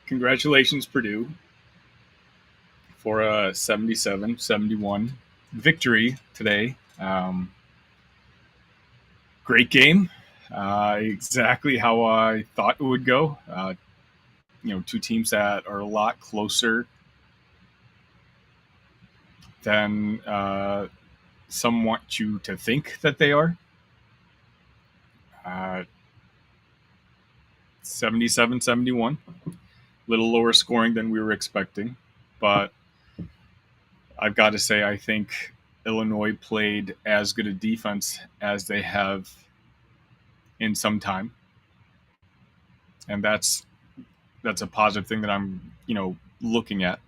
Congratulations, Purdue, for a 77-71 victory today. Great game. Exactly how I thought it would go. Two teams that are a lot closer than some want you to think that they are. Uh, 77-71. A little lower scoring than we were expecting. But I've got to say, I think Illinois played as good a defense as they have in some time. And that's a positive thing that I'm, looking at.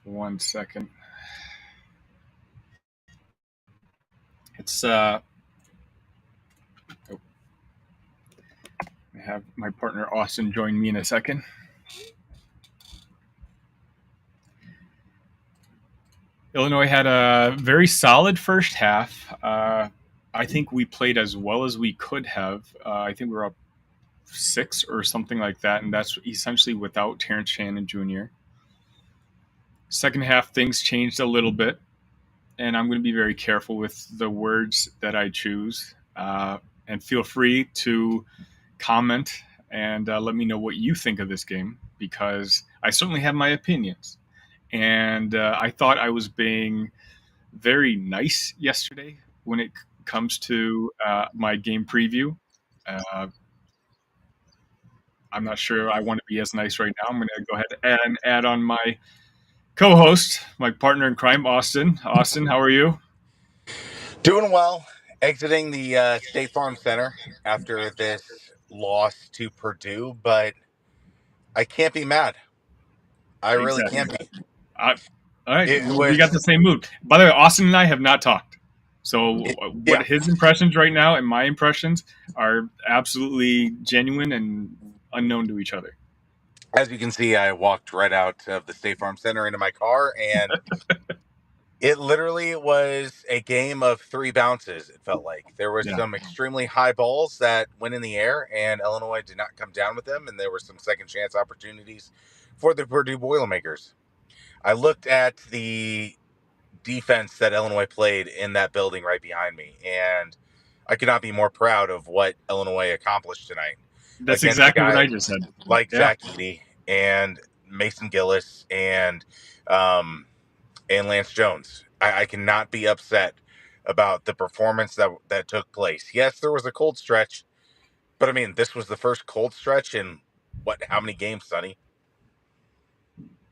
One second. It's I have my partner Austin join me in a second. Illinois had a very solid first half. I think we played as well as we could have. I think we were up 6 or something like that, and that's essentially without Terrence Shannon Jr. Second half, things changed a little bit, and I'm going to be very careful with the words that I choose. And feel free to comment and let me know what you think of this game, because I certainly have my opinions. And I thought I was being very nice yesterday when it comes to my game preview. Uh, I'm not sure I want to be as nice right now. I'm going to go ahead and add on my co-host, my partner in crime, Austin. Austin, how are you? Doing well. Exiting the State Farm Center after this loss to Purdue, but I can't be mad. I really Exactly. can't be. All right, It we got was, the same mood. By the way, Austin and I have not talked. So what yeah. his impressions right now and my impressions are absolutely genuine and unknown to each other. As you can see, I walked right out of the State Farm Center into my car, and it literally was a game of three bounces. It felt like there was Yeah. some extremely high balls that went in the air, and Illinois did not come down with them, and there were some second chance opportunities for the Purdue Boilermakers. I looked at the defense that Illinois played in that building right behind me, and I could not be more proud of what Illinois accomplished tonight That's against a exactly what guy I just said. like Yeah. Zach Edey and Mason Gillis um, and Lance Jones. I cannot be upset about the performance that took place. Yes, there was a cold stretch, but I mean, this was the first cold stretch in how many games, Sonny?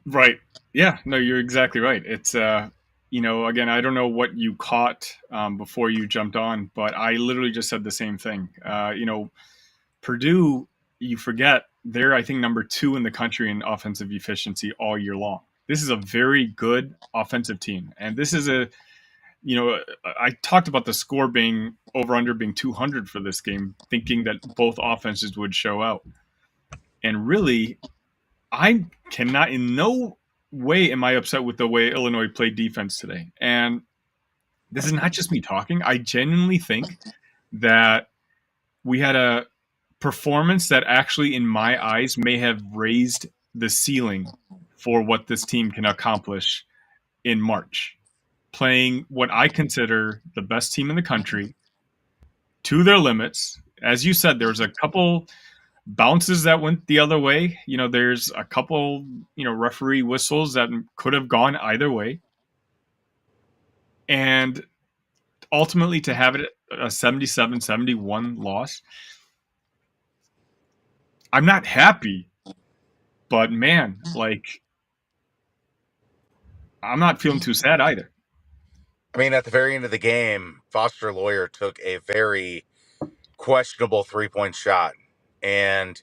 Right. Yeah. No, you're exactly right. It's again, I don't know what you caught before you jumped on, but I literally just said the same thing. Purdue, you forget they're, I think, number 2 in the country in offensive efficiency all year long. This is a very good offensive team, and this is I talked about the score being over under being 200 for this game, thinking that both offenses would show out, and really, I cannot in no way am I upset with the way Illinois played defense today. And this is not just me talking. I genuinely think that we had a performance that actually, in my eyes, may have raised the ceiling for what this team can accomplish in March. Playing what I consider the best team in the country to their limits. As you said, there was a couple bounces that went the other way. There's a couple, referee whistles that could have gone either way. And ultimately to have it a 77-71 loss, I'm not happy, but man, like I'm not feeling too sad either. I mean, at the very end of the game, Foster Lawyer took a very questionable 3-point shot. And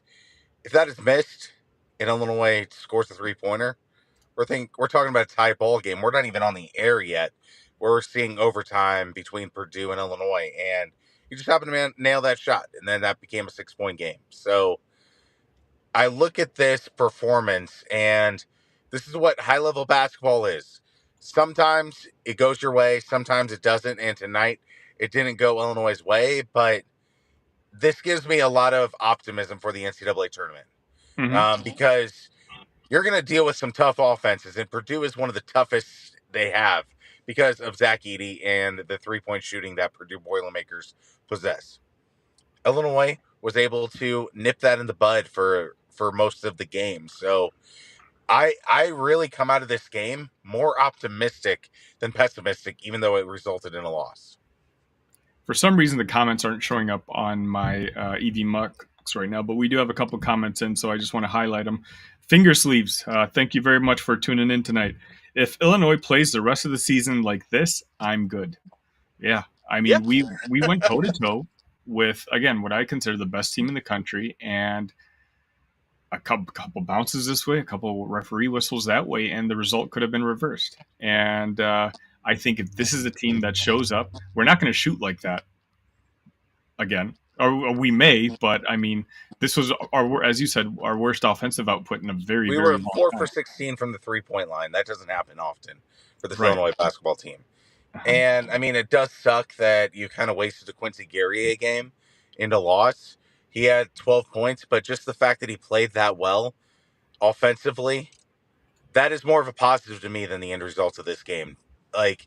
if that is missed and Illinois scores a 3-pointer, we're talking about a tie ball game. We're not even on the air yet. We're seeing overtime between Purdue and Illinois, and you just happened to nail that shot, and then that became a 6-point game. So I look at this performance, and this is what high level basketball is. Sometimes it goes your way, sometimes it doesn't. And tonight it didn't go Illinois' way, but this gives me a lot of optimism for the NCAA tournament Hmm. because you're going to deal with some tough offenses, and Purdue is one of the toughest they have because of Zach Edey and the 3-point shooting that Purdue Boilermakers possess. Illinois was able to nip that in the bud for most of the game. So I really come out of this game more optimistic than pessimistic, even though it resulted in a loss. For some reason, the comments aren't showing up on my EV Mux right now, but we do have a couple comments in, so I just want to highlight them. Finger sleeves. Thank you very much for tuning in tonight. If Illinois plays the rest of the season like this, I'm good. Yeah, I Yeah. mean we went toe to toe with, again, what I consider the best team in the country, and a couple bounces this way, a couple referee whistles that way, and the result could have been reversed. And I think if this is a team that shows up, we're not going to shoot like that again, or we may, but I mean, this was our, as you said, our worst offensive output in a very, We very were long 4 for time. 16 from the 3-point line. That doesn't happen often for this Right. Illinois basketball team. Uh-huh. And I mean, it does suck that you kind of wasted a Quincy Guerrier game into loss. He had 12 points, but just the fact that he played that well offensively, that is more of a positive to me than the end results of this game. Like,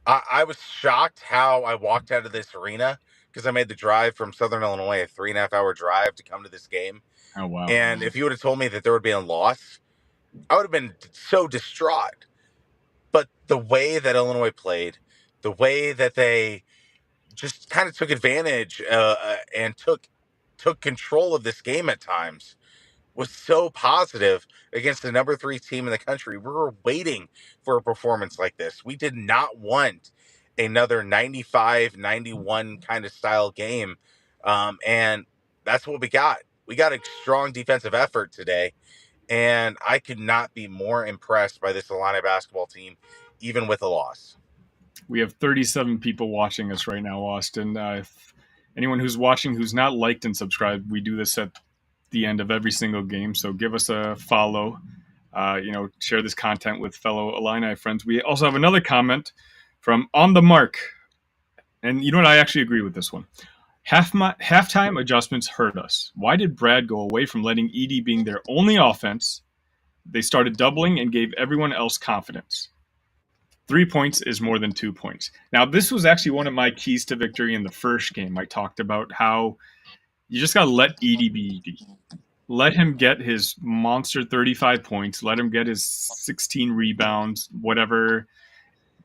I was shocked how I walked out of this arena because I made the drive from Southern Illinois, a 3.5 hour drive to come to this game. Oh wow. And if you would have told me that there would be a loss, I would have been so distraught. But the way that Illinois played, the way that they just kind of took advantage and took control of this game at times was so positive against the number 3 team in the country. We were waiting for a performance like this. We did not want another 95-91 kind of style game. And that's what we got. We got a strong defensive effort today. And I could not be more impressed by this Illini basketball team, even with a loss. We have 37 people watching us right now, Austin. If anyone who's watching who's not liked and subscribed, we do this at the end of every single game. So give us a follow. Share this content with fellow Illini friends. We also have another comment from On the Mark. And you know what? I actually agree with this one. Halftime adjustments hurt us. Why did Brad go away from letting Edey being their only offense? They started doubling and gave everyone else confidence. 3 points is more than 2 points. Now, this was actually one of my keys to victory in the first game. I talked about how you just got to let Edey be Edey. Let him get his monster 35 points. Let him get his 16 rebounds, whatever.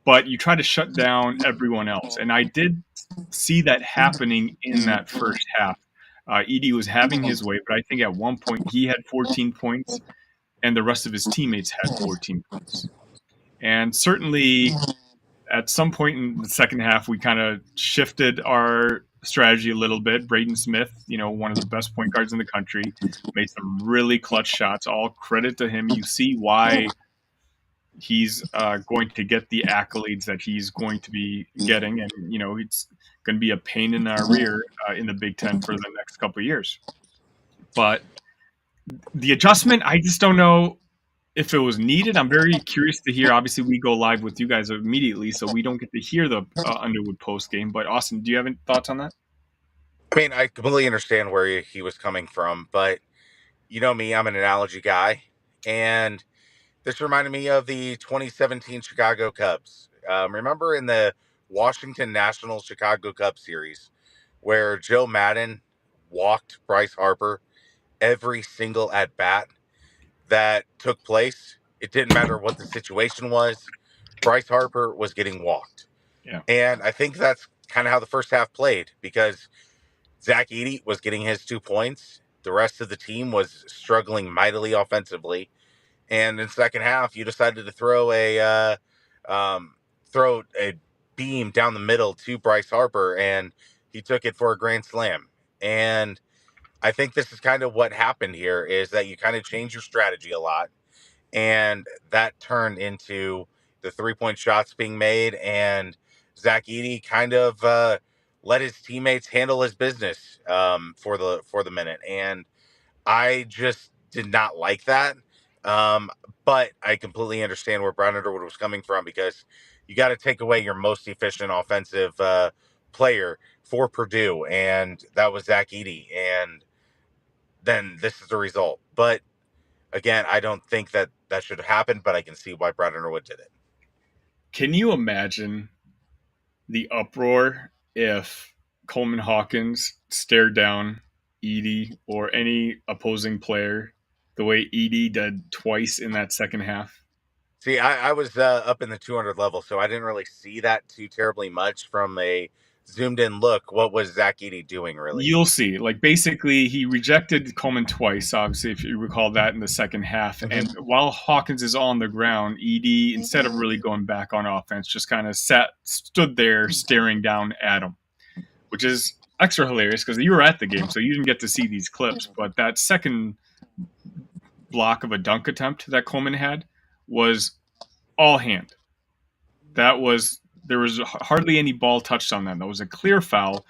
But you try to shut down everyone else. And I did see that happening in that first half. Edey was having his way, but I think at one point he had 14 points and the rest of his teammates had 14 points. And certainly at some point in the second half, we kind of shifted our strategy a little bit. Braden Smith, one of the best point guards in the country, made some really clutch shots. All credit to him. You see why he's going to get the accolades that he's going to be getting, and it's going to be a pain in our rear in the Big Ten for the next couple of years. But the adjustment, I just don't know if it was needed. I'm very curious to hear. Obviously, we go live with you guys immediately, so we don't get to hear the Underwood post game. But Austin, do you have any thoughts on that? I mean, I completely understand where he was coming from, but you know me, I'm an analogy guy. And this reminded me of the 2017 Chicago Cubs. Remember in the Washington Nationals Chicago Cubs series where Joe Madden walked Bryce Harper every single at bat that took place? It didn't matter what the situation was. Bryce Harper was getting walked. Yeah. And I think that's kind of how the first half played because Zach Edey was getting his 2 points. The rest of the team was struggling mightily offensively. And in the second half, you decided to throw a beam down the middle to Bryce Harper, and he took it for a grand slam. And I think this is kind of what happened here is that you kind of change your strategy a lot, and that turned into the 3-point shots being made, and Zach Edey kind of let his teammates handle his business for the minute, and I just did not like that. But I completely understand where Brown Underwood was coming from, because you got to take away your most efficient offensive player for Purdue, and that was Zach Edey. And then this is the result. But again, I don't think that that should have happened, but I can see why Brown Underwood did it. Can you imagine the uproar if Coleman Hawkins stared down Edie or any opposing player the way Edie did twice in that second half? See, I was up in the 200 level, so I didn't really see that too terribly much from a zoomed in look. What was Zach Edey doing, really? You'll see. Like basically, he rejected Coleman twice. Obviously, if you recall that in the second half, Mhm. and while Hawkins is on the ground, Edie, instead of really going back on offense, just kind of stood there staring down at him, which is extra hilarious because you were at the game, so you didn't get to see these clips. But that second block of a dunk attempt that Coleman had was all hand. That was There was hardly any ball touched on that. That was a clear foul,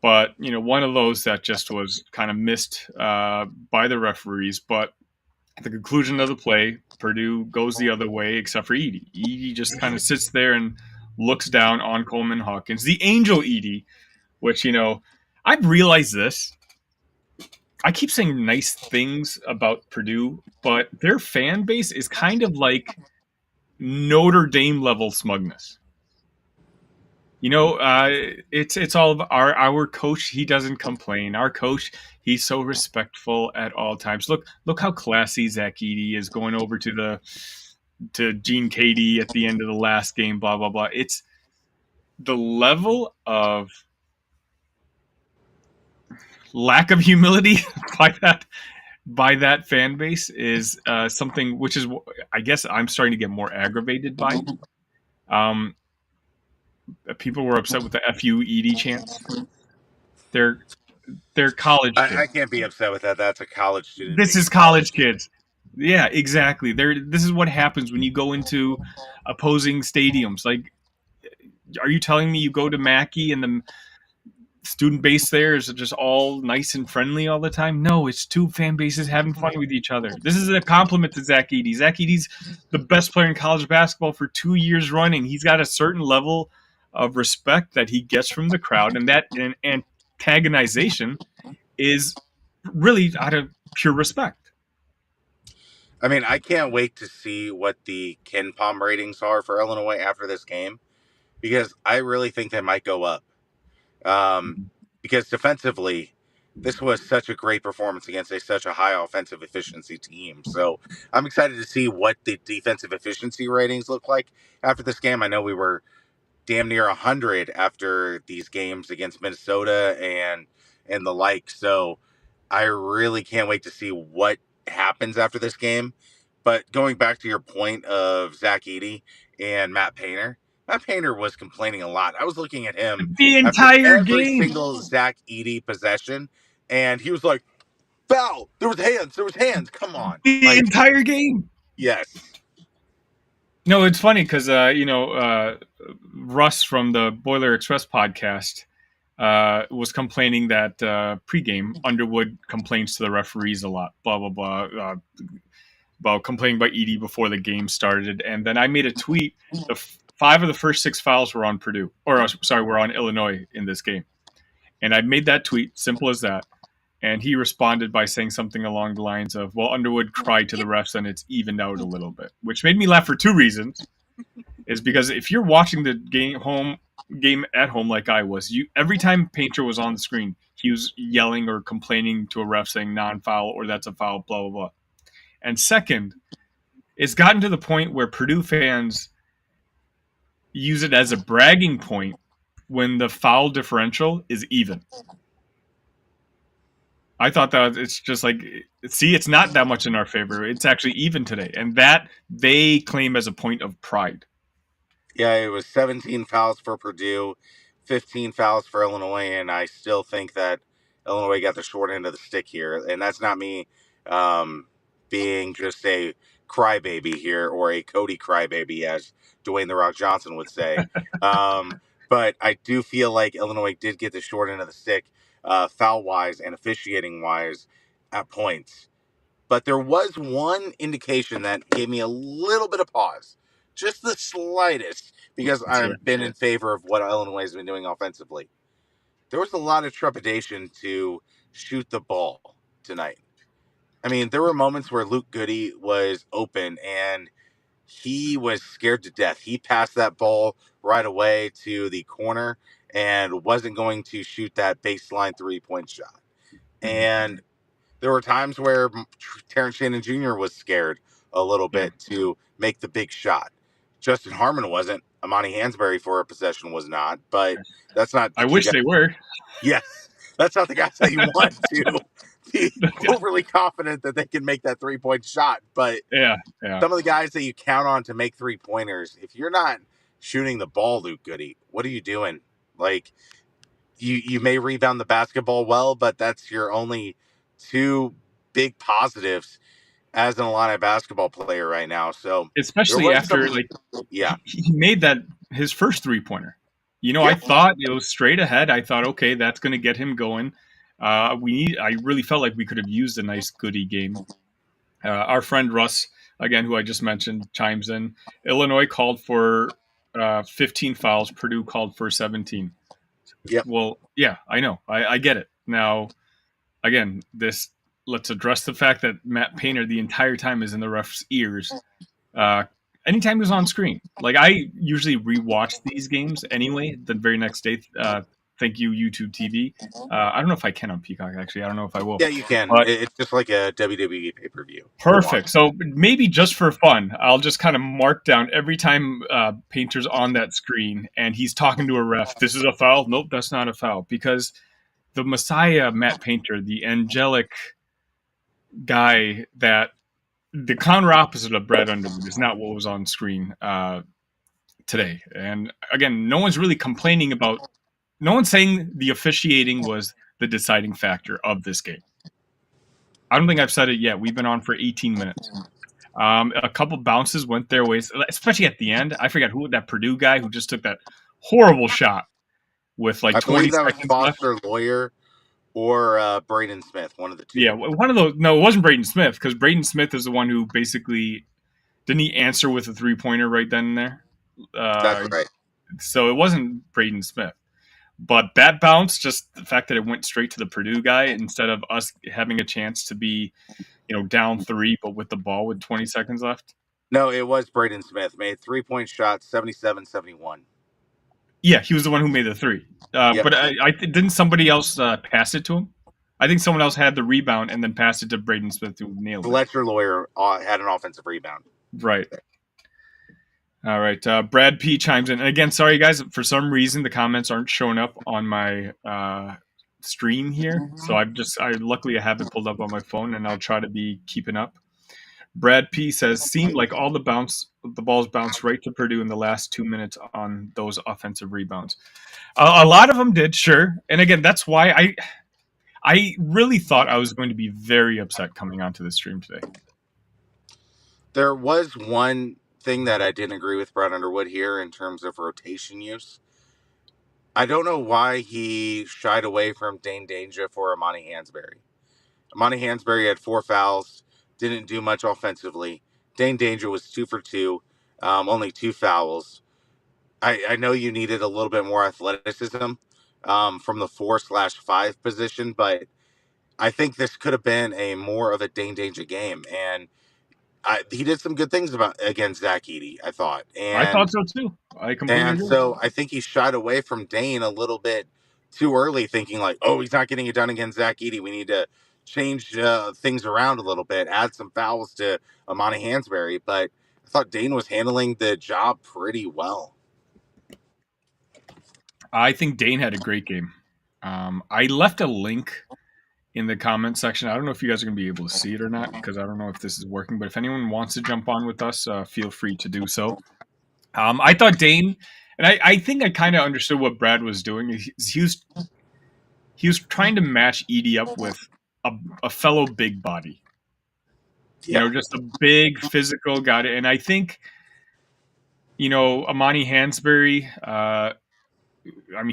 but one of those that just was kind of missed by the referees. But at the conclusion of the play, Purdue goes the other way, except for Edie. Edie just kind of sits there and looks down on Coleman Hawkins, the angel Edie, which I've realized this. I keep saying nice things about Purdue, but their fan base is kind of like Notre Dame level smugness. It's all of our coach. He doesn't complain. Our coach, he's so respectful at all times. Look how classy Zach Edey is going over to Gene Katie at the end of the last game. Blah blah blah. It's the level of lack of humility by that fan base is something which is, I guess, I'm starting to get more aggravated by. Um, People were upset with the "fu Edie" chants. They're they're college I kids. can't be upset with that. That's a college student This being is a college college student. kids. Yeah, exactly. This is what happens when you go into opposing stadiums. Like, are you telling me you go to Mackey and the student base there is just all nice and friendly all the time? No, it's two fan bases having fun with each other. This is a compliment to Zach Edey. Zach Edey's the best player in college basketball for 2 years running. He's got a certain level of respect that he gets from the crowd, and that antagonization is really out of pure respect. I mean, I can't wait to see what the Ken Palm ratings are for Illinois after this game, because I really think they might go up. Um, because defensively, this was such a great performance against such a high offensive efficiency team. So I'm excited to see what the defensive efficiency ratings look like after this game. I know we were damn near 100 after these games against Minnesota and the like. So I really can't wait to see what happens after this game. But going back to your point of Zach Edey and Matt Painter was complaining a lot. I was looking at him The after entire every game. single Zach Edey possession, and he was like, "Foul! There was hands! There was hands! Come on!" The Like, entire game. yes, No, it's funny because Russ from the Boiler Express podcast was complaining that pregame Underwood complains to the referees a lot. Blah blah blah. About complaining about Edie before the game started, and then I made a tweet. Five of the first six fouls were on Purdue, or sorry, were on Illinois in this game, and I made that tweet. Simple as that. And he responded by saying something along the lines of, "Well, Underwood cried to the refs, and it's evened out a little bit," which made me laugh for two reasons. Is because if you're watching the game at home like I was, you every time Painter was on the screen, he was yelling or complaining to a ref saying non-foul or that's a foul, blah blah blah. And second, it's gotten to the point where Purdue fans use it as a bragging point when the foul differential is even. I thought that it's just like, see, it's not that much in our favor. It's actually even today. And that they claim as a point of pride. yeah, it was 17 fouls for Purdue, 15 fouls for Illinois, and I still think that Illinois got the short end of the stick here. And that's not me um, being just a crybaby here, or a Cody crybaby, as Dwayne the Rock Johnson would say. Um, but I do feel like Illinois did get the short end of the stick, foul wise and officiating wise, at points. But there was one indication that gave me a little bit of pause, just the slightest, because Let's hear it. I've been in favor of what Illinois has been doing offensively. There was a lot of trepidation to shoot the ball tonight. I mean, there were moments where Luke Goody was open and he was scared to death. He passed that ball right away to the corner and wasn't going to shoot that baseline 3-point shot. Mhm. And there were times where Terrence Shannon Jr. was scared a little Yeah. bit to make the big shot. Justin Harmon wasn't. Amani Hansberry for a possession was not. But that's not the I key wish guy. they were. Yes, that's not the guys that you want to be overly confident that they can make that 3-point shot. But Yeah, yeah. some of the guys that you count on to make 3-pointers, if you're not shooting the ball, Luke Goody, what are you doing? Like, you may rebound the basketball well, but that's your only two big positives as an Illini basketball player right now. So there Especially was after some, yeah, he made that his first 3-pointer. I yep, thought it was straight ahead. I thought, okay, that's going to get him going. I really felt like we could have used a nice Goody game. Our friend Russ, again, who I just mentioned, chimes in. Illinois called for 15 fouls. Purdue called for 17. yep, Well, yeah, I know. I get it. Now, again, let's address the fact that Matt Painter the entire time is in the ref's ears. Uh, Anytime he was on screen, like I usually rewatch these games anyway. The very next day, thank you YouTube TV. I don't know if I can on Peacock actually. I don't know if I will, yeah, you can. but It's just like a WWE pay-per-view to perfect. watch. So maybe just for fun, I'll just kind of mark down every time Painter's on that screen and he's talking to a ref. This is a foul. Nope, that's not a foul because the Messiah Matt Painter, the angelic guy that the counter opposite of Brad Underwood is not what was on screen today. And again, no one's really complaining about. No one's saying the officiating was the deciding factor of this game. I don't think I've said it yet. We've been on for 18 minutes. A couple bounces went their ways, especially at the end. I forgot who that Purdue guy who just took that horrible shot with like I 20 believe that was seconds left. Foster Lawyer or Braden Smith, one of the Yeah, two. one of those. No, it wasn't Braden Smith because Braden Smith is the one who basically didn't he answer with a 3-pointer right then and there. That's Uh, right. so it wasn't Braden Smith. But that bounce, just the fact that it went straight to the Purdue guy instead of us having a chance to be, down 3, but with the ball with 20 seconds left. No, it was Braden Smith. Made 3-point shots, 77-71. Yeah, he was the one who made the 3. Yep. But didn't somebody else pass it to him? I think someone else had the rebound and then passed it to Braden Smith who nailed it. Fletcher Lawyer had an offensive rebound. Right. All right. Brad P chimes in. And again, sorry guys, for some reason the comments aren't showing up on my stream here. So I luckily I have it pulled up on my phone and I'll try to be keeping up. Brad P says, seemed like all the balls bounced right to Purdue in the last 2 minutes on those offensive rebounds. A lot of them did, sure. And again, that's why I really thought I was going to be very upset coming onto the stream today. There was one thing that I didn't agree with Brad Underwood here in terms of rotation use. I don't know why he shied away from Dane Danger for Amani Hansberry. Amani Hansberry had 4 fouls, didn't do much offensively. Dane Danger was 2 for 2, only 2 fouls. I know you needed a little bit more athleticism from the 4/5 position, but I think this could have been a more of a Dane Danger game. And he did some good things against Zach Edey, I thought. I thought so too. I completely And agree. so I think he shied away from Dane a little bit too early, thinking like, oh, he's not getting it done against Zach Edey. We need to change things around a little bit, add some fouls to Amani Hansberry. But I thought Dane was handling the job pretty well. I think Dane had a great game. I left a link in the comment section. I don't know if you guys are going to be able to see it or not because I don't know if this is working. But if anyone wants to jump on with us, feel free to do so. I thought Dane, and I think I kind of understood what Brad was doing. He was trying to match Edie up with a fellow big body. Yeah. Just a big physical guy. And I think, Amani Hansberry,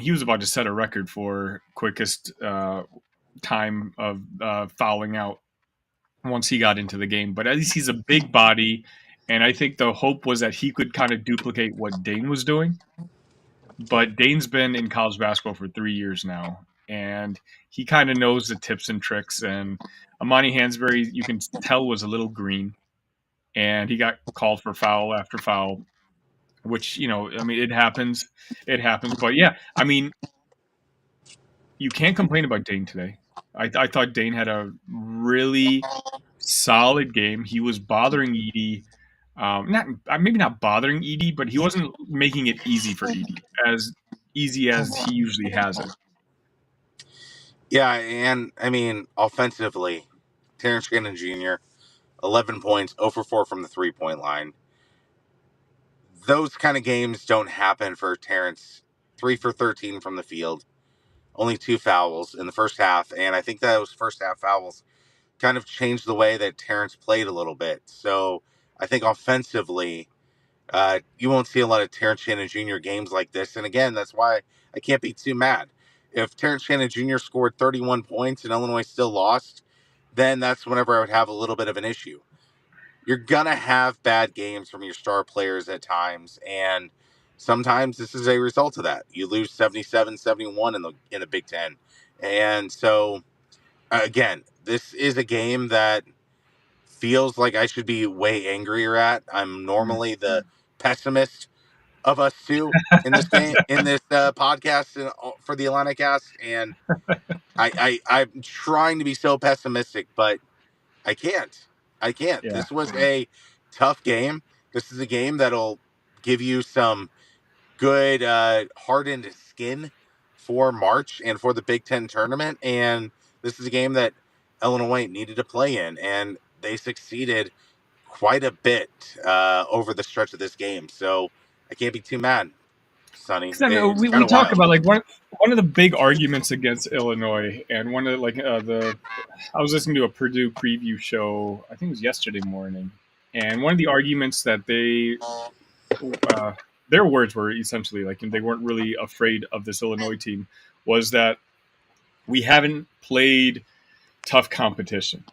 he was about to set a record for quickest time of fouling out once he got into the game. But at least he's a big body, and I think the hope was that he could kind of duplicate what Dane was doing. But Dane's been in college basketball for 3 years now, and he kind of knows the tips and tricks. And Amani Hansberry, you can tell, was a little green, and he got called for foul after foul, which, I mean, it happens. It happens. But yeah, I mean, you can't complain about Dane today. I thought Dane had a really solid game. He was bothering Edie. Not maybe not bothering Edie, but he wasn't making it easy for Edie, as easy as he usually has it. Yeah, and I mean, offensively, Terrence Shannon Jr., 11 points, 0 for 4 from the 3-point line. Those kind of games don't happen for Terrence. 3 for 13 from the field, only 2 fouls in the first half, and I think those first half fouls kind of changed the way that Terrence played a little bit. So I think offensively, you won't see a lot of Terrence Shannon Jr. games like this. And again, that's why I can't be too mad. If Terrence Shannon Jr. scored 31 points and Illinois still lost, then that's whenever I would have a little bit of an issue. You're going to have bad games from your star players at times, and sometimes this is a result of that. You lose 77-71 in the Big Ten. And so, again, this is a game that feels like I should be way angrier at. I'm normally the pessimist of us two in this game, in this podcast for the Illini Cast, and I'm trying to be so pessimistic, but I can't. I can't. Yeah. This was a tough game. This is a game that'll give you some good hardened skin for March and for the Big Ten tournament, and this is a game that Illinois needed to play in, and they succeeded quite a bit over the stretch of this game. So I can't be too mad, Sonny. 'Cause, I mean, It's kind we of talk wild. about, like, one of the big arguments against Illinois, and one of I was listening to a Purdue preview show. I think it was yesterday morning, and one of the arguments that their words were essentially, like, they weren't really afraid of this Illinois team, was that we haven't played tough competition,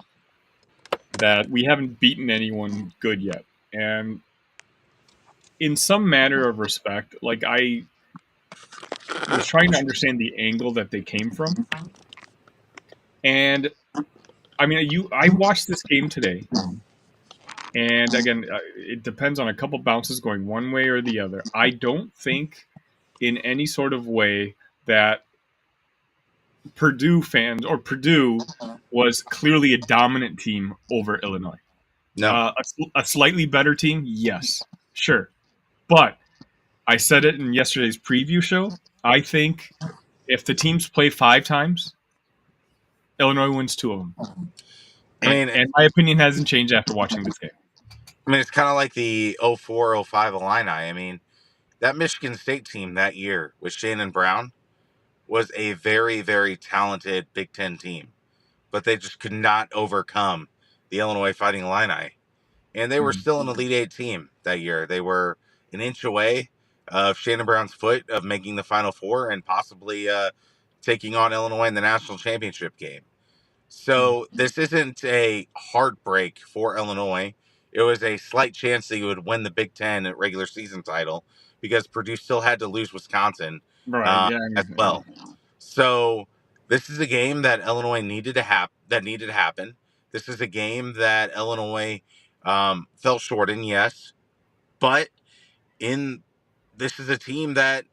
that we haven't beaten anyone good yet, and in some manner of respect, like, I was trying to understand the angle that they came from. And I mean, I watched this game today, and again, it depends on a couple bounces going one way or the other. I don't think in any sort of way that Purdue was clearly a dominant team over Illinois. No, A slightly better team, yes, sure, but I said it in yesterday's preview show. I think if the teams play 5 times, Illinois wins 2 of them. And my opinion hasn't changed after watching this game. I mean, it's kind of like the 04-05 Illini. I mean, that Michigan State team that year with Shannon Brown was a very, very talented Big Ten team, but they just could not overcome the Illinois Fighting Illini. And they were still an Elite Eight team that year. They were an inch away of Shannon Brown's foot of making the Final Four and possibly taking on Illinois in the national championship game. So this isn't a heartbreak for Illinois. It was a slight chance that you would win the Big Ten regular season title because Purdue still had to lose Wisconsin Right. Yeah. as well. So this is a game that Illinois needed to happen. This is a game that Illinois fell short in, yes, but in this is a team that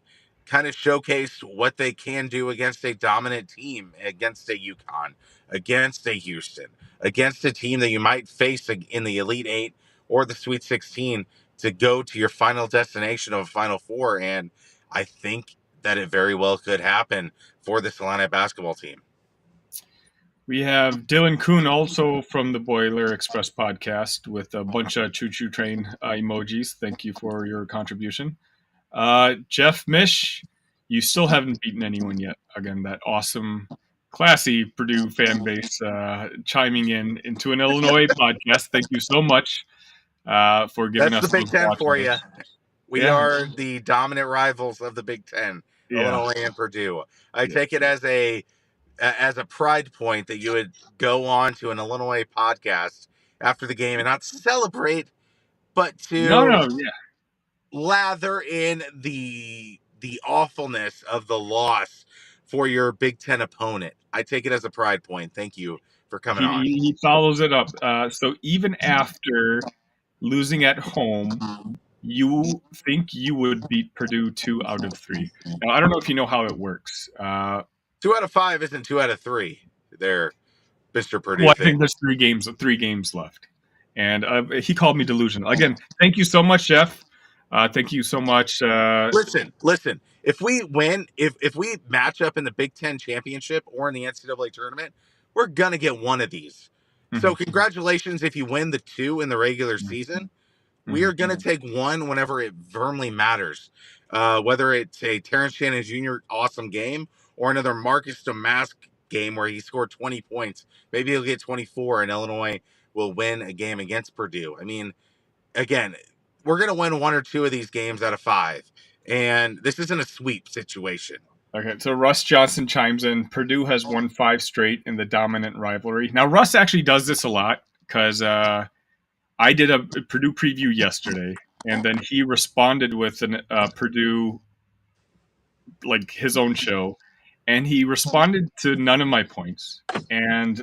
kind of showcased what they can do against a dominant team, against a UConn, against a Houston, against a team that you might face in the Elite Eight or the Sweet 16 to go to your final destination of a Final Four. And I think that it very well could happen for this Illini basketball team. We have Dylan Kuhn, also from the Boiler Express podcast, with a bunch of choo-choo train emojis. Thank you for your contribution. Jeff Mish, you still haven't beaten anyone yet. Again, that awesome, classy Purdue fan base chiming into an Illinois podcast. Thank you so much for giving That's us the Big those Ten watch for you. hours. We are the dominant rivals of the Big Ten, Yeah. Illinois and Purdue. I take it as a as a pride point that you would go on to an Illinois podcast after the game and not celebrate, but No, to no, yeah. lather in the awfulness of the loss for your Big Ten opponent. I take it as a pride point. Thank you for coming on. He follows it up. So even after losing at home, you think you would beat Purdue 2 out of 3. Now I don't know if you know how it works. 2 out of 5 isn't 2 out of 3. There, Mr. Well, Purdue I think fan. there's 3 games left, and he called me delusional again. Thank you so much, Jeff. Thank you so much. Listen. If we win, if we match up in the Big Ten championship or in the NCAA tournament, we're gonna get one of these. So Mhm, congratulations if you win the 2 in the regular season. We mhm. are going to take one whenever it firmly matters. Whether it's a Terrence Shannon Jr. awesome game or another Marcus Damask game where he scored 20 points. Maybe he'll get 24 and Illinois will win a game against Purdue. I mean, again, we're going to win 1 or 2 of these games out of 5. And this isn't a sweep situation. Okay, so Russ Johnson chimes in. Purdue has won 5 straight in the dominant rivalry. Now Russ actually does this a lot because I did a Purdue preview yesterday, and then he responded with an Purdue, like his own show, and he responded to none of my points, and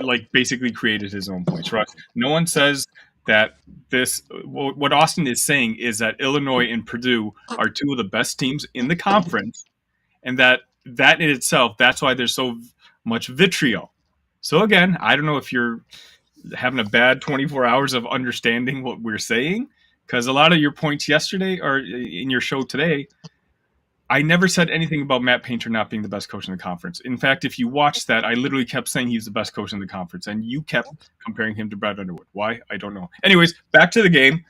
like basically created his own points. Russ, no one says that this. What Austin is saying is that Illinois and Purdue are 2 of the best teams in the conference, and that in itself, that's why there's so much vitriol. So again, I don't know if you're having a bad 24 hours of understanding what we're saying, because a lot of your points yesterday or in your show today, I never said anything about Matt Painter not being the best coach in the conference. In fact, if you watch that, I literally kept saying he's the best coach in the conference, and you kept comparing him to Brad Underwood. Why? I don't know. Anyways, back to the game.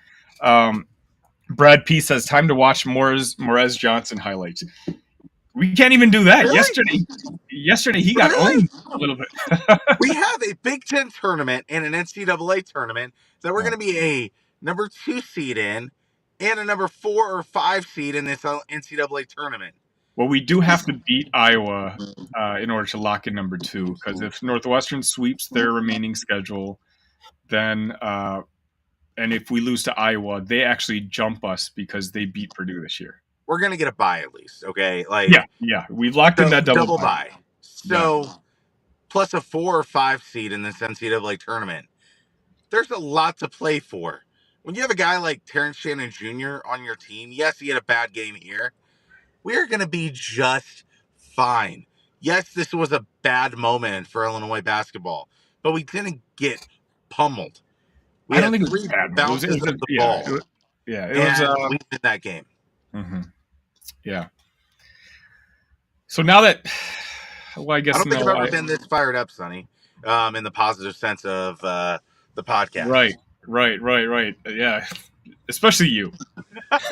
Brad P says, time to watch Morez Johnson highlights. We can't even do that. Really? Yesterday he got Really? owned a little bit. We have a Big Ten tournament and an NCAA tournament that we're going to be a number 2 seed in and a number 4 or 5 seed in this NCAA tournament. Well, we do have to beat Iowa in order to lock in number 2, because if Northwestern sweeps their remaining schedule, then and if we lose to Iowa, they actually jump us because they beat Purdue this year. We're going to get a bye at least, okay? Like Yeah, we've locked in that double bye. So plus a 4 or 5 seed in this NCAA tournament. There's a lot to play for. When you have a guy like Terrence Shannon Jr. on your team, yes, he had a bad game here. We are going to be just fine. Yes, this was a bad moment for Illinois basketball, but we didn't get pummeled. We I don't had think it was 3 bad. bounces of the ball. It was we win that game. Mm-hmm. Yeah. So now that, well, I guess I don't think I've ever been this fired up, Sonny, in the positive sense of the podcast. Right. Yeah, especially you.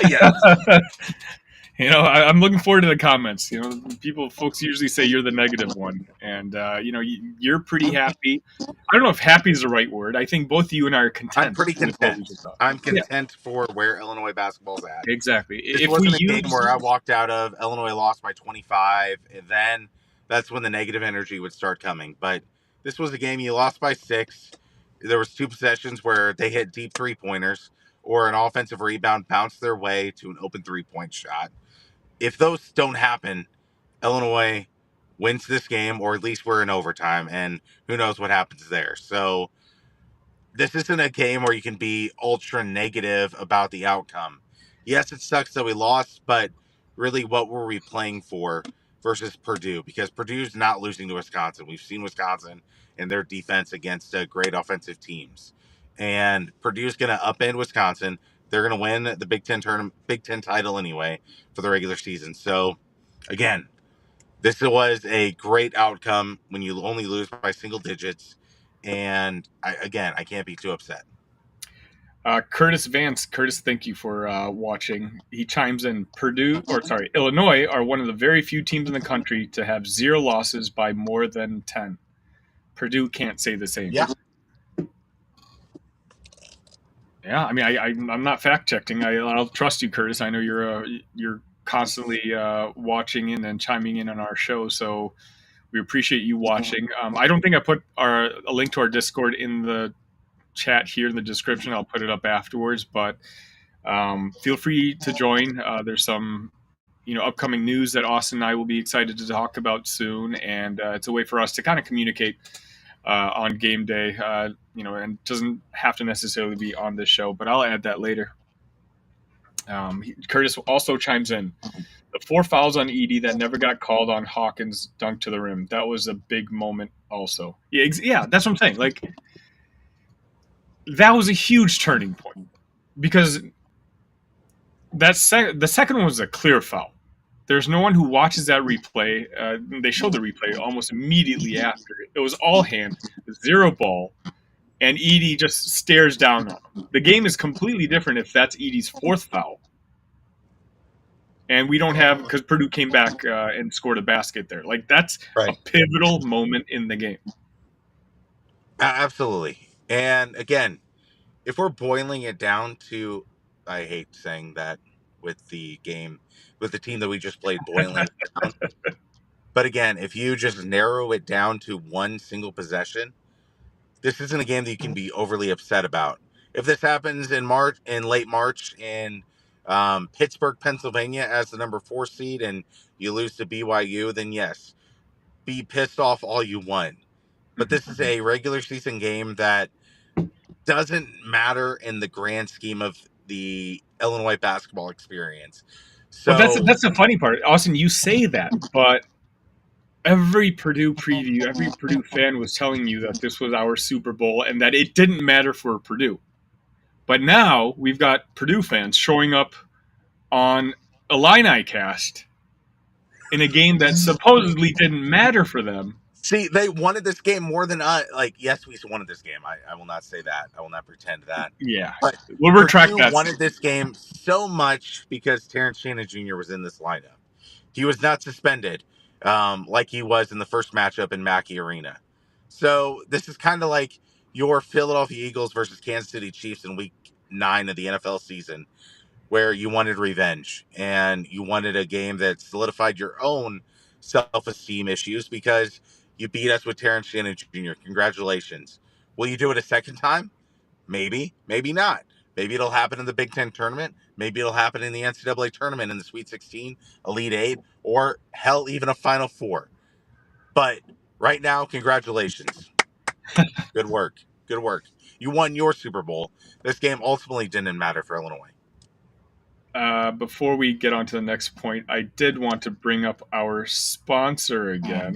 Yes. I'm looking forward to the comments. Folks usually say you're the negative one, and you're pretty happy. I don't know if happy is the right word. I think both you and I are content. I'm pretty content. I'm content for where Illinois basketball's at. Exactly. This wasn't a game where I walked out of Illinois lost by 25, and then that's when the negative energy would start coming. But this was a game you lost by 6. There was 2 possessions where they hit deep 3-pointers or an offensive rebound bounced their way to an open 3-point shot. If those don't happen, Illinois wins this game, or at least we're in overtime, and who knows what happens there. So this isn't a game where you can be ultra negative about the outcome. Yes, it sucks that we lost, but really, what were we playing for versus Purdue? Because Purdue's not losing to Wisconsin. We've seen Wisconsin and their defense against great offensive teams. And Purdue's going to upend Wisconsin. They're going to win the Big Ten tournament, Big Ten title anyway for the regular season. So, again, this was a great outcome when you only lose by single digits. And I can't be too upset. Curtis Vance. Curtis, thank you for watching. He chimes in. Illinois are one of the very few teams in the country to have 0 losses by more than 10. Purdue can't say the same. Yeah. Yeah, I mean, I'm not fact checking. I'll trust you, Curtis. I know you're constantly watching in and chiming in on our show. So We appreciate you watching. I don't think I put a link to our Discord in the chat here in the description. I'll put it up afterwards, but feel free to join. There's some upcoming news that Austin and I will be excited to talk about soon, and it's a way for us to kind of communicate on game day. And doesn't have to necessarily be on this show, but I'll add that later. Curtis also chimes in. The 4 fouls on Edey that never got called on Hawkins' dunk to the rim. That was a big moment also. Yeah, that's what I'm saying. Like, that was a huge turning point because the second one was a clear foul. There's no one who watches that replay. They showed the replay almost immediately after. It was all hand, 0 ball, and Edey just stares down on him. The game is completely different if that's Edey's 4th foul. And we don't have, because Purdue came back and scored a basket there. Like, that's a pivotal moment in the game. Absolutely. And again, if we're boiling it down to, I hate saying that with the game, with the team that we just played, boiling it down. But again, if you just narrow it down to one single possession, this isn't a game that you can be overly upset about. If this happens in late March in Pittsburgh, Pennsylvania, as the number 4 seed, and you lose to BYU, then yes, be pissed off all you want. But this is a regular season game that doesn't matter in the grand scheme of the Illinois basketball experience. So well, that's the funny part, Austin. You say that, but every Purdue preview, every Purdue fan was telling you that this was our Super Bowl and that it didn't matter for Purdue. But now we've got Purdue fans showing up on Illini cast in a game that supposedly didn't matter for them. See, they wanted this game more than us. Like, yes, we wanted this game. I will not say that. I will not pretend that. Yeah, But we'll retract Purdue that. wanted this game so much because Terrence Shannon Jr. was in this lineup. He was not suspended like he was in the first matchup in Mackey Arena. So this is kind of like your Philadelphia Eagles versus Kansas City Chiefs in Week 9 of the NFL season, where you wanted revenge and you wanted a game that solidified your own self-esteem issues because you beat us with Terrence Shannon Jr. Congratulations. Will you do it a second time? Maybe, maybe not. Maybe it'll happen in the Big Ten tournament. Maybe it'll happen in the NCAA tournament in the Sweet 16, Elite 8, or hell, even a Final Four. But right now, congratulations. Good work. Good work. You won your Super Bowl. This game ultimately didn't matter for Illinois. Before we get on to the next point, I did want to bring up our sponsor again.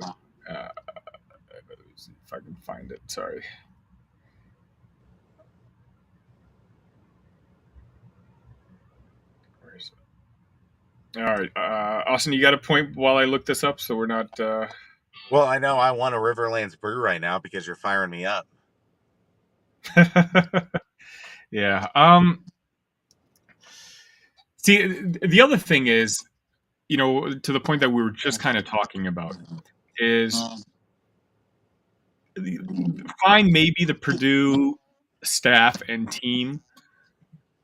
See if I can find it. Sorry. Where is it? All right. Austin, you got a point while I look this up so we're not. Well, I know I want a Riverlands brew right now because you're firing me up. Yeah. See, the other thing is, to the point that we were just kind of talking about, is fine. Maybe the Purdue staff and team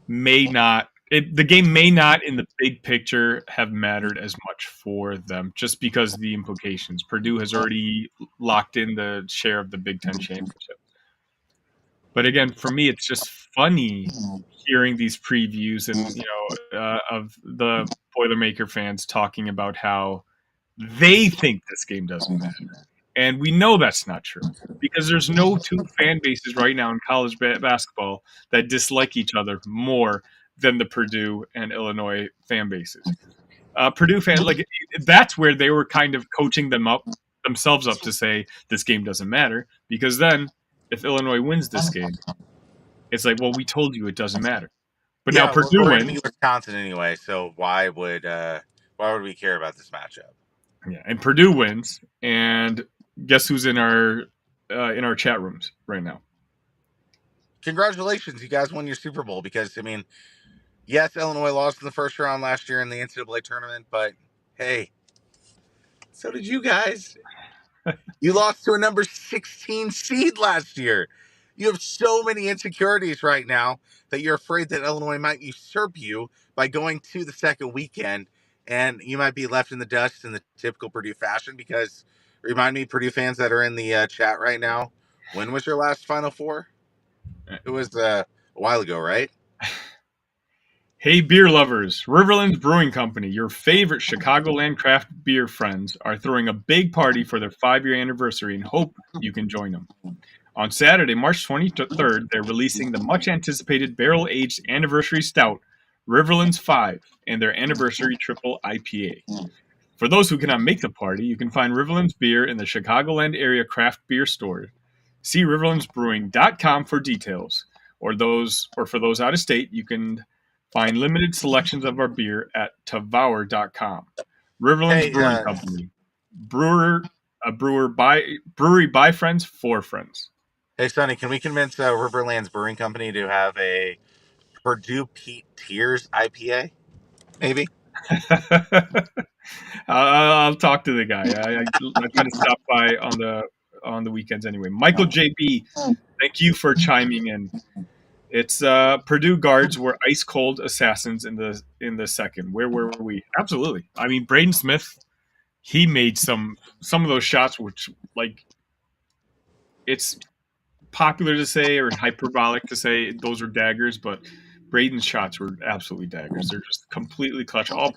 may not. The game may not, in the big picture, have mattered as much for them, just because of the implications. Purdue has already locked in the share of the Big Ten championship. But again, for me, it's just funny hearing these previews and of the Boilermaker fans talking about how they think this game doesn't matter, and we know that's not true because there's no 2 fan bases right now in college basketball that dislike each other more than the Purdue and Illinois fan bases. Purdue fans, like, that's where they were kind of coaching themselves up to say this game doesn't matter, because then if Illinois wins this game, it's like, well, we told you it doesn't matter. But now Purdue we're wins. going to be Wisconsin anyway, so why would we care about this matchup? Yeah, and Purdue wins, and guess who's in our chat rooms right now? Congratulations, you guys won your Super Bowl. Because, I mean, yes, Illinois lost in the first round last year in the NCAA tournament, but hey, so did you guys. You lost to a number 16 seed last year. You have so many insecurities right now that you're afraid that Illinois might usurp you by going to the second weekend, and you might be left in the dust in the typical Purdue fashion because Remind me, Purdue fans that are in the chat right now, when was your last Final Four? It was a while ago, right? Hey, beer lovers! Riverlands Brewing Company, your favorite Chicagoland craft beer friends, are throwing a big party for their 5-year anniversary and hope you can join them. On Saturday, March 23rd, they're releasing the much anticipated barrel aged anniversary stout, Riverlands 5, and their anniversary triple IPA. For those who cannot make the party, you can find Riverlands beer in the Chicagoland area craft beer store. See riverlandsbrewing.com for details. Or for those out of state, you can find limited selections of our beer at tavour.com. Riverlands Hey, Brewing Company. Brewery by friends for friends. hey, Sonny, can we convince Riverlands Brewing Company to have a Purdue Pete Tears IPA? Maybe. I'll talk to the guy. I try to stop by on the weekends anyway. Michael JB, thank you for chiming in. It's Purdue guards were ice cold assassins in the second. Where were we? Absolutely. I mean, Braden Smith, he made some of those shots, which like it's popular to say or hyperbolic to say those are daggers, but Braden's shots were absolutely daggers. They're just completely clutch. All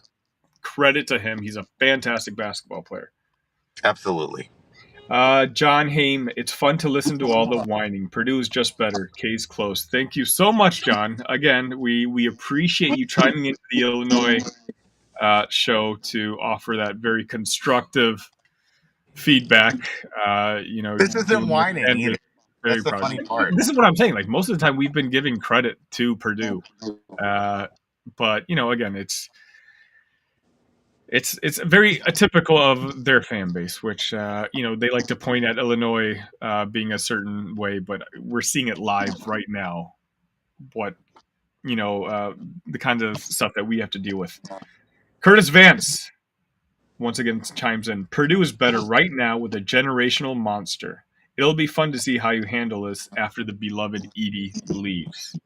credit to him. He's a fantastic basketball player. Absolutely. John Haim, it's fun to listen to all the whining. Purdue is just better. Case close. Thank you so much, John. Again, we appreciate you chiming into the Illinois show to offer that very constructive feedback. This isn't whining either. Very That's the proud. funny part. This is what I'm saying. Like most of the time, we've been giving credit to Purdue, but again, it's very typical of their fan base, which they like to point at Illinois being a certain way, but we're seeing it live right now. What the kind of stuff that we have to deal with. Curtis Vance once again chimes in. Purdue is better right now with a generational monster. It'll be fun to see how you handle this after the beloved Edie leaves.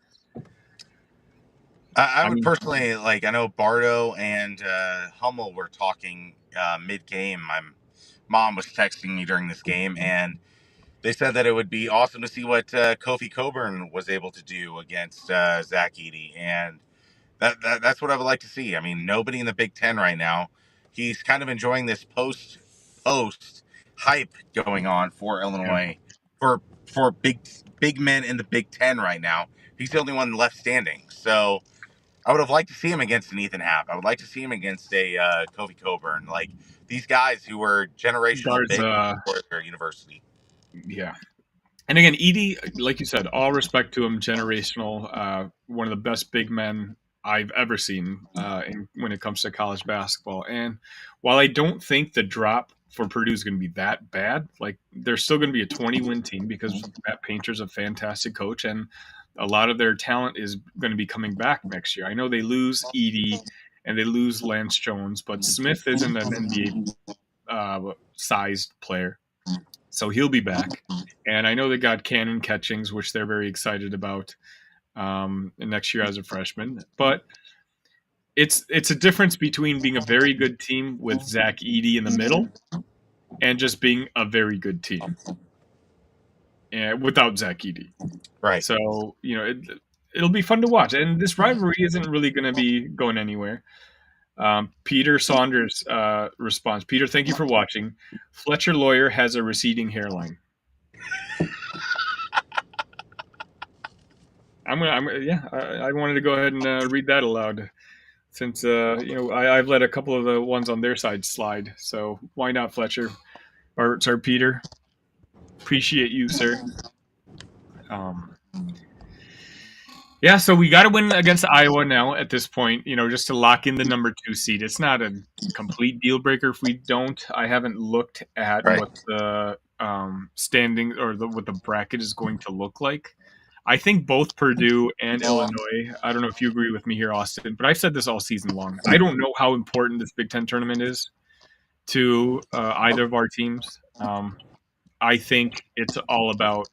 I would personally like. I know Bardo and Hummel were talking mid-game. My mom was texting me during this game, and they said that it would be awesome to see what Kofi Coburn was able to do against Zach Edey, and that's what I would like to see. I mean, nobody in the Big Ten right now. He's kind of enjoying this post hype going on for Illinois for big men in the Big Ten right now. He's the only one left standing, so. I would have liked to see him against an Ethan Happ. I would like to see him against a Kofi Coburn. Like these guys who were generational big for their university. Yeah. And again, Edie, like you said, all respect to him, generational, one of the best big men I've ever seen when it comes to college basketball. And while I don't think the drop for Purdue is going to be that bad, like they're still going to be a 20-win team because Matt Painter's a fantastic coach, and a lot of their talent is going to be coming back next year. I know they lose Edie and they lose Lance Jones, but Smith isn't an NBA sized player, so he'll be back. And I know they got Cannon Catchings, which they're very excited about next year as a freshman. But it's a difference between being a very good team with Zach Edey in the middle and just being a very good team without Zach Edey. Right. So, it'll be fun to watch. And this rivalry isn't really going to be going anywhere. Peter Saunders responds, Peter, thank you for watching. Fletcher Lawyer has a receding hairline. I wanted to go ahead and read that aloud since, I've let a couple of the ones on their side slide. So why not, Fletcher? Or, sorry, Peter. Appreciate you, sir. Yeah, so we got to win against Iowa now at this point, just to lock in the number 2 seed. It's not a complete deal breaker if we don't. I haven't looked at what the standing or what the bracket is going to look like. I think both Purdue and Illinois, I don't know if you agree with me here, Austin, but I've said this all season long. I don't know how important this Big Ten tournament is to either of our teams. I think it's all about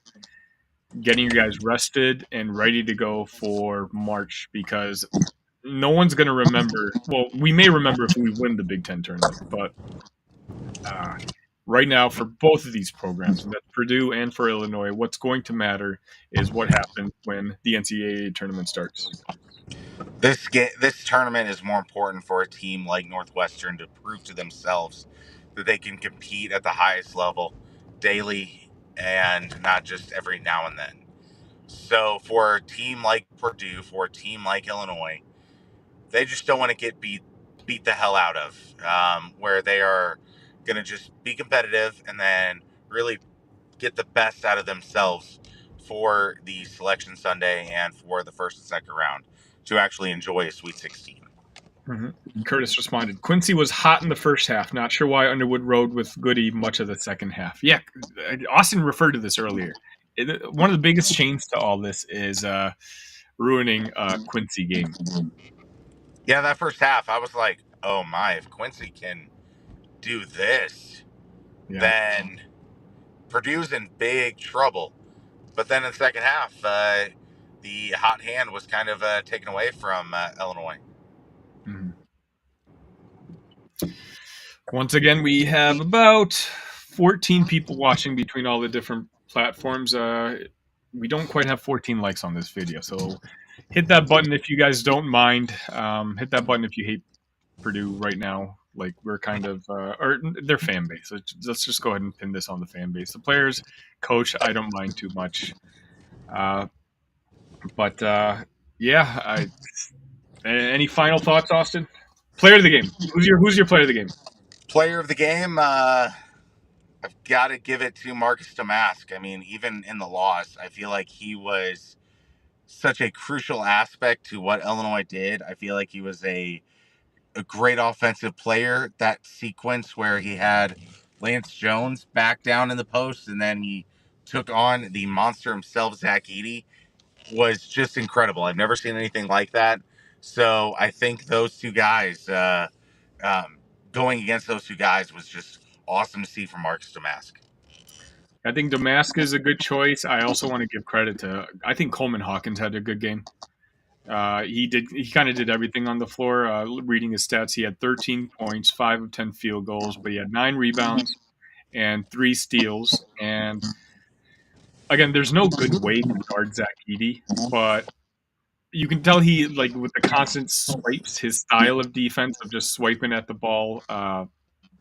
getting you guys rested and ready to go for March, because no one's going to remember. Well, we may remember if we win the Big Ten tournament, but right now for both of these programs, and that's Purdue and for Illinois. What's going to matter is what happens when the NCAA tournament starts. This tournament is more important for a team like Northwestern to prove to themselves that they can compete at the highest level daily and not just every now and then. So for a team like Purdue, for a team like Illinois, they just don't want to get beat the hell out of, where they are going to just be competitive and then really get the best out of themselves for the selection Sunday and for the first and second round to actually enjoy a Sweet 16. Mm-hmm. Curtis responded, Quincy was hot in the first half. Not sure why Underwood rode with Goody much of the second half. Yeah, Austin referred to this earlier. One of the biggest chains to all this is ruining Quincy game. Yeah, that first half, I was like, oh my, if Quincy can do this, Yeah. then Purdue's in big trouble. But then in the second half, the hot hand was kind of taken away from Illinois. Mm-hmm. Once again, we have about 14 people watching between all the different platforms. We don't quite have 14 likes on this video, so hit that button if you guys don't mind. Hit that button if you hate Purdue right now. Like we're kind of, or their fan base. Let's just go ahead and pin this on the fan base. The players, coach, I don't mind too much. Uh, but yeah, any final thoughts, Austin? Player of the game. Who's your player of the game? Player of the game, I've got to give it to Marcus Damask. I mean, even in the loss, I feel like he was such a crucial aspect to what Illinois did. I feel like he was a great offensive player. That sequence where he had Lance Jones back down in the post and then he took on the monster himself, Zach Edey, was just incredible. I've never seen anything like that. So I think those two guys, um, going against those two guys was just awesome to see from Marcus Damask. I think Damascus is a good choice. I also want to give credit to. I think Coleman Hawkins had a good game. He kind of did everything on the floor. Reading his stats, he had 13 points, 5 of 10 field goals, but he had 9 rebounds and 3 steals. And again, there's no good way to guard Zach Edey, but you can tell he like with the constant swipes, his style of defense of just swiping at the ball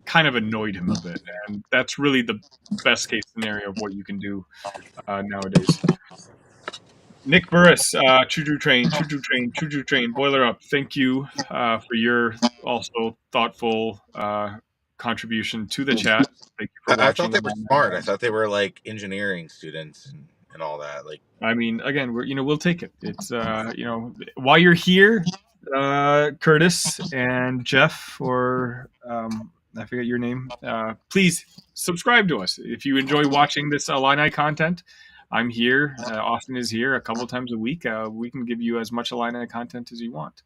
kind of annoyed him a bit, and that's really the best case scenario of what you can do nowadays. Nick Burris, Choo Choo Train, Choo Choo Train, Choo Choo Train, Boiler Up. Thank you for your also thoughtful contribution to the chat. Thank you for I thought watching. they were smart. I thought they were like engineering students and all that. Like, I mean, again, we'll take it. It's while you're here, Curtis and Jeff, or I forget your name. Please subscribe to us if you enjoy watching this Illini content. I'm here. Austin is here a couple times a week. We can give you as much Illini content as you want.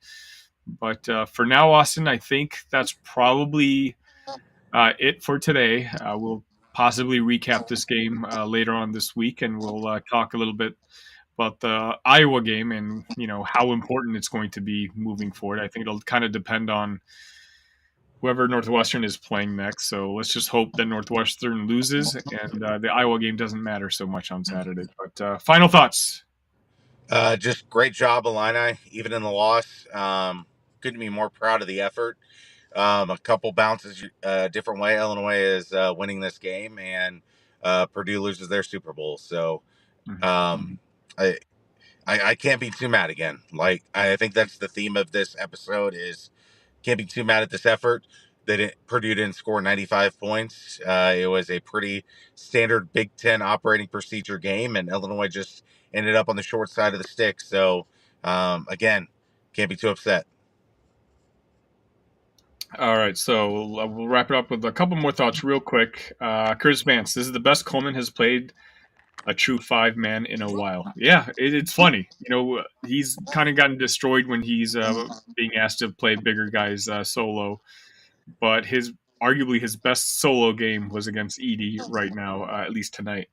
But for now, Austin, I think that's probably it for today. We'll possibly recap this game later on this week, and we'll talk a little bit about the Iowa game and how important it's going to be moving forward. I think it'll kind of depend on whoever Northwestern is playing next. So let's just hope that Northwestern loses and the Iowa game doesn't matter so much on Saturday. But final thoughts. just great job, Illini, even in the loss. Couldn't be more proud of the effort. A couple bounces a different way. Illinois is winning this game, and Purdue loses their Super Bowl. So um, I, I can't be too mad again. Like, I think that's the theme of this episode is can't be too mad at this effort. Purdue didn't score 95 points. It was a pretty standard Big Ten operating procedure game, and Illinois just ended up on the short side of the stick. So again, can't be too upset. All right, so we'll wrap it up with a couple more thoughts real quick. Curtis Vance, this is the best Coleman has played a true 5-man in a while. Yeah, it's funny. He's kind of gotten destroyed when he's being asked to play bigger guys solo, but arguably his best solo game was against Edey right now, at least tonight.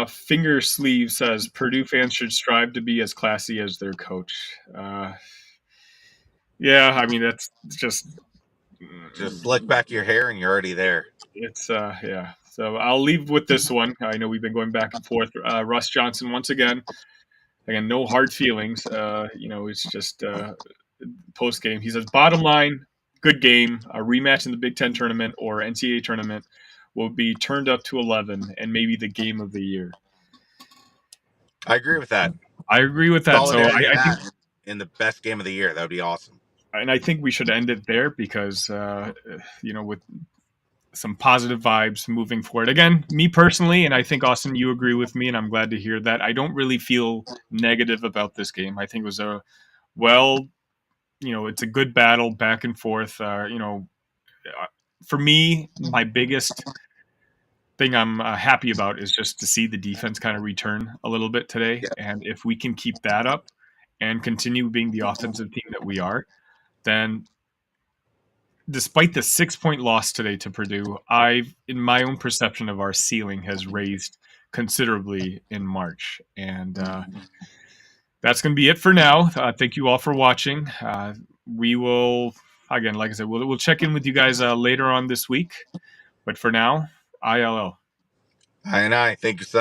Finger Sleeve says Purdue fans should strive to be as classy as their coach. Yeah, I mean that's just Just slick back your hair, and you're already there. It's yeah. So I'll leave with this one. I know we've been going back and forth. Russ Johnson once again. Again, no hard feelings. It's just post game. He says, bottom line, good game. A rematch in the Big Ten tournament or NCAA tournament will be turned up to 11 and maybe the game of the year. I agree with that. I agree with that. Solidarity I think, match in the best game of the year. That would be awesome. and I think we should end it there because, with some positive vibes moving forward. Again, me personally, and I think Austin, you agree with me, and I'm glad to hear that. I don't really feel negative about this game. I think it was it's a good battle back and forth. For me, my biggest thing I'm happy about is just to see the defense kind of return a little bit today. Yeah. And if we can keep that up and continue being the offensive team that we are, then despite the 6-point loss today to Purdue, in my own perception of our ceiling, has raised considerably in March. And that's going to be it for now. Thank you all for watching. We will, again, like I said, we'll check in with you guys later on this week. But for now, ILL. I thank you, son.